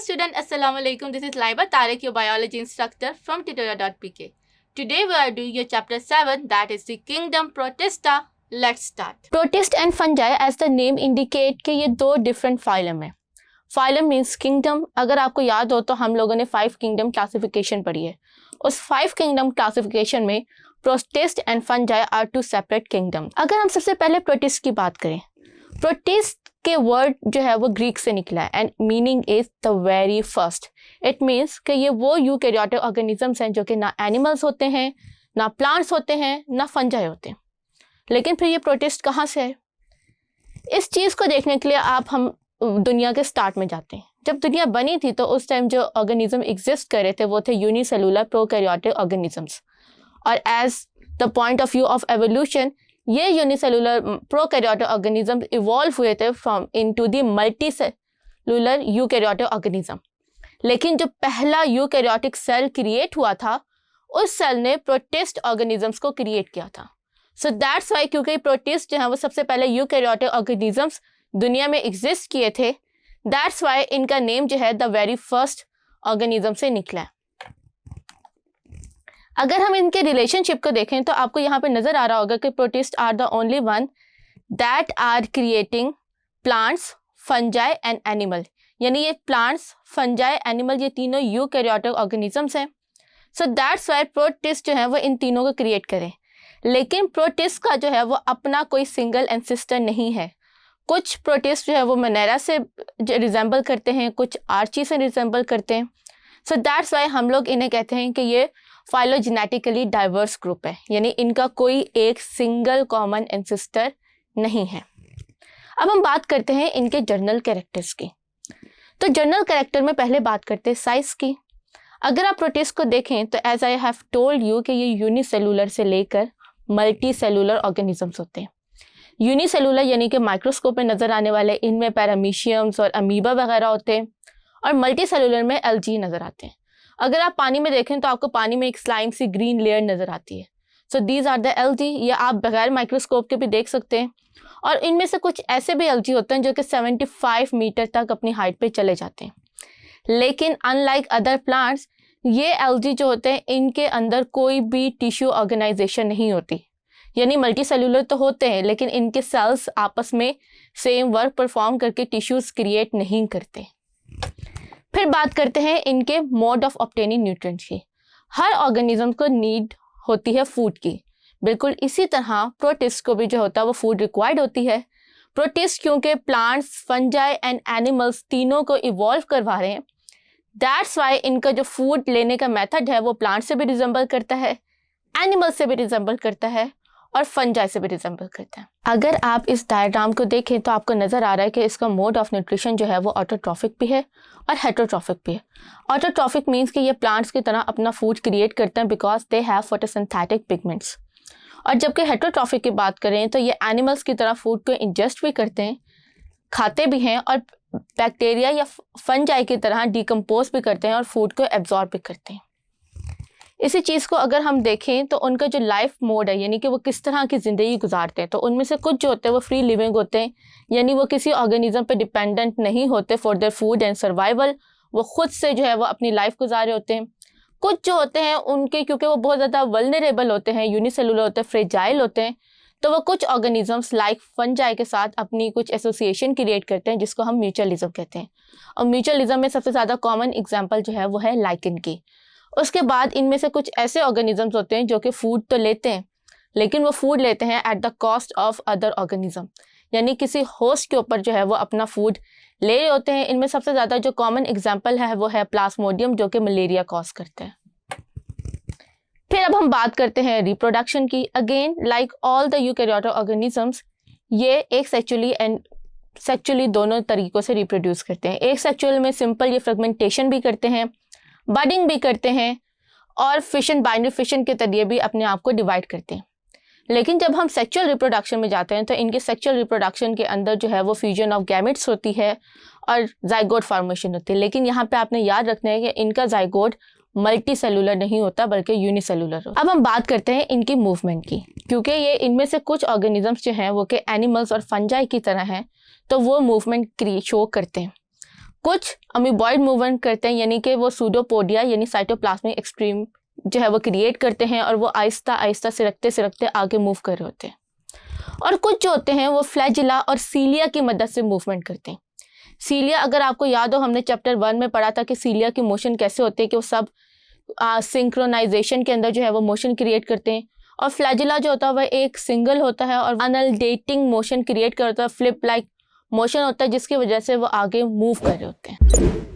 student, Assalamu alaikum. This is Laiba Tarek, your biology instructor from tutorial.pk. Today we are doing your chapter 7, that is the kingdom Protista. Let's start. Protist and fungi, as the name indicate कि ये दो different phylum है. Phylum means kingdom. अगर आपको याद हो तो हम लोगों ने 5 kingdom classification पढ़ी है. उस 5 kingdom classification में Protist and fungi are 2 separate kingdoms. अगर हम सबसे पहले Protist की बात करें, Protist के वर्ड जो है वो ग्रीक से निकला है and meaning is the very first. It means कि ये वो यूकैरियोटिक ऑर्गेनिजम्स हैं जो कि ना एनिमल्स होते हैं, ना प्लांट्स होते हैं, ना फंजाई होते हैं. लेकिन फिर ये प्रोटिस्ट कहाँ से है? इस चीज़ को देखने के लिए हम दुनिया के स्टार्ट में जाते हैं. जब दुनिया बनी थी तो उस टाइम जो ऑर्गेनिज्म एग्जिस्ट कर रहे थे वो थे यूनिसेलुलर प्रोकैरियोटिक ऑर्गेनिजम्स. और as the point of view of evolution, ये यूनिसेलुलर प्रोकैरियोटिक ऑर्गेनिज्म इवॉल्व हुए थे from into the multicellular eukaryotic organism. लेकिन जो पहला यूकैरियोटिक सेल क्रिएट हुआ था उस सेल ने प्रोटिस्ट ऑर्गेनिजम्स को क्रिएट किया था. सो दैट्स वाई, क्योंकि प्रोटिस्ट जो है वो सबसे पहले यूकैरियोटिक ऑर्गेनिजम्स दुनिया में एग्जिस्ट किए थे, दैट्स वाई इनका नेम जो है द वेरी फर्स्ट ऑर्गेनिज्म से निकला है. अगर हम इनके रिलेशनशिप को देखें तो आपको यहाँ पे नजर आ रहा होगा कि protist are the only one that are creating plants, fungi and animal. यानी ये प्लांट्स, फंजाई, एनिमल ये तीनों यूकैरियोटिक ऑर्गेनिजम्स हैं. सो दैट्स वाई प्रोटिस्ट जो है वो इन तीनों को क्रिएट करें. लेकिन प्रोटिस्ट का जो है वो अपना कोई सिंगल एंसेस्टर नहीं है. कुछ प्रोटिस्ट जो है वो मनेरा से रिजेंबल करते हैं, कुछ आर्ची से रिजेंबल करते हैं. सो दैट्स वाई हम लोग इन्हें कहते हैं कि ये फाइलोजेनेटिकली डाइवर्स ग्रुप है, यानी इनका कोई एक सिंगल कॉमन एंसेस्टर नहीं है. अब हम बात करते हैं इनके जर्नल कैरेक्टर्स की. तो जर्नल कैरेक्टर में पहले बात करते हैं साइज की. अगर आप प्रोटिस्ट को देखें तो as I have told you कि ये यूनिसेलुलर से लेकर मल्टी सेलुलर ऑर्गेनिजम्स होते हैं. यूनिसेलुलर यानी कि माइक्रोस्कोप में नजर आने वाले इनमें पैरामीशियम्स और अमीबा वगैरह होते हैं, और मल्टी सेलुलर में एल्गी नजर आते हैं. अगर आप पानी में देखें तो आपको पानी में एक स्लाइम सी ग्रीन लेयर नजर आती है. So these are the algae. ये आप बगैर माइक्रोस्कोप के भी देख सकते हैं. और इनमें से कुछ ऐसे भी एल्गी होते हैं जो कि 75 मीटर तक अपनी हाइट पे चले जाते हैं. लेकिन अनलाइक अदर प्लांट्स, ये एल्गी जो होते हैं इनके अंदर कोई भी टिश्यू ऑर्गेनाइजेशन नहीं होती. यानी मल्टी सेलुलर तो होते हैं लेकिन इनके सेल्स आपस में सेम वर्क परफॉर्म करके टिश्यूज क्रिएट नहीं करते. फिर बात करते हैं इनके मोड ऑफ ऑब्टेनिंग न्यूट्रिएंट्स की. हर ऑर्गेनिज्म को नीड होती है फूड की. बिल्कुल इसी तरह प्रोटिस्ट को भी जो होता है वो फूड रिक्वायर्ड होती है. प्रोटिस्ट क्योंकि प्लांट्स, फंजाई एंड एनिमल्स तीनों को इवॉल्व करवा रहे हैं, दैट्स वाई इनका जो फूड लेने का मेथड है वो प्लांट से भी रिजेंबल करता है, एनिमल से भी रिजेंबल करता है, और फंजाई से भी रिजेंबल करता है. अगर आप इस डायग्राम को देखें तो आपको नजर आ रहा है कि इसका मोड ऑफ न्यूट्रिशन जो है वो ऑटोट्रॉफिक भी है और हेटरोट्रॉफिक भी है. ऑटोट्रॉफिक मीन्स कि ये प्लांट्स की तरह अपना फूड क्रिएट करते हैं because they have photosynthetic pigments. और जबकि हेटरोट्रॉफिक की बात करें तो ये एनिमल्स की तरह फूड को इंजेस्ट भी करते हैं, खाते भी हैं, और बैक्टीरिया या फंजाई की तरह डिकम्पोज भी करते हैं और फूड को एब्जॉर्ब भी करते हैं. इसी चीज़ को अगर हम देखें तो उनका जो लाइफ मोड है, यानी कि वो किस तरह की ज़िंदगी गुजारते हैं, तो उनमें से कुछ जो होते हैं वो फ्री लिविंग होते हैं, यानी वो किसी ऑर्गेनिज्म पे डिपेंडेंट नहीं होते for their food and survival. वो खुद से जो है वो अपनी लाइफ गुजार रहे होते हैं. कुछ जो होते हैं उनके, क्योंकि वो बहुत ज़्यादा वल्नरेबल होते हैं, यूनिसेलुलर होते हैं, फ्रेजाइल होते हैं, तो वो कुछ ऑर्गेनिजम्स लाइक फंजाई के साथ अपनी कुछ एसोसिएशन क्रिएट करते हैं जिसको हम म्यूचुअलिज्म कहते हैं. और म्यूचुअलिज्म में सबसे ज़्यादा कॉमन एग्जाम्पल जो है वो है लाइकेन की. उसके बाद इनमें से कुछ ऐसे ऑर्गेनिजम्स होते हैं जो कि फूड तो लेते हैं लेकिन वो फूड लेते हैं at the cost of other organism, यानी किसी होस्ट के ऊपर जो है वो अपना फूड ले रहे होते हैं. इनमें सबसे ज़्यादा जो कॉमन एग्जाम्पल है वो है प्लाज्मोडियम, जो कि मलेरिया कॉज करते हैं. फिर अब हम बात करते हैं रिप्रोडक्शन की. Again like all the eukaryotic organisms, ये एक सेक्चुअली एंड सेक्चुअली दोनों तरीक़ों से रिप्रोड्यूस करते हैं. एक सेक्चुअल में सिंपल ये फ्रेगमेंटेशन भी करते हैं, बडिंग भी करते हैं, और फिशन, बाइनरी फिशन के जरिए भी अपने आप को डिवाइड करते हैं. लेकिन जब हम सेक्सुअल रिप्रोडक्शन में जाते हैं तो इनके सेक्सुअल रिप्रोडक्शन के अंदर जो है वो फ्यूजन ऑफ गैमेट्स होती है और जाइगोट फॉर्मेशन होती है. लेकिन यहाँ पे आपने याद रखना है कि इनका जाइगोट मल्टी सेलुलर नहीं होता बल्कि यूनिसेलुलर होता. अब हम बात करते हैं इनकी मूवमेंट की, क्योंकि ये इनमें से कुछ ऑर्गेनिजम्स जो हैं वो कि एनिमल्स और फंजाई की तरह हैं, तो वो मूवमेंट शो करते हैं. कुछ अमीबॉइड मूवमेंट करते हैं, यानी कि वो सूडोपोडिया यानी साइटोप्लाज्मिक एक्सट्रीम जो है वो क्रिएट करते हैं और वो आहिस्ता आहिस्ता सिरकते आगे मूव कर रहे होते हैं। और कुछ जो होते हैं वो फ्लैजिला और सीलिया की मदद से मूवमेंट करते हैं। सीलिया, अगर आपको याद हो, हमने चैप्टर 1 में पढ़ा था कि सीलिया की मोशन कैसे होते हैं, कि वो सब सिंक्रोनाइजेशन के अंदर जो है वो मोशन क्रिएट करते हैं। और फ्लैजिला जो होता है वह एक सिंगल होता है और अनल्डेटिंग मोशन क्रिएट करता है, फ्लिप लाइक मोशन होता है, जिसकी वजह से वो आगे मूव कर रहे होते हैं।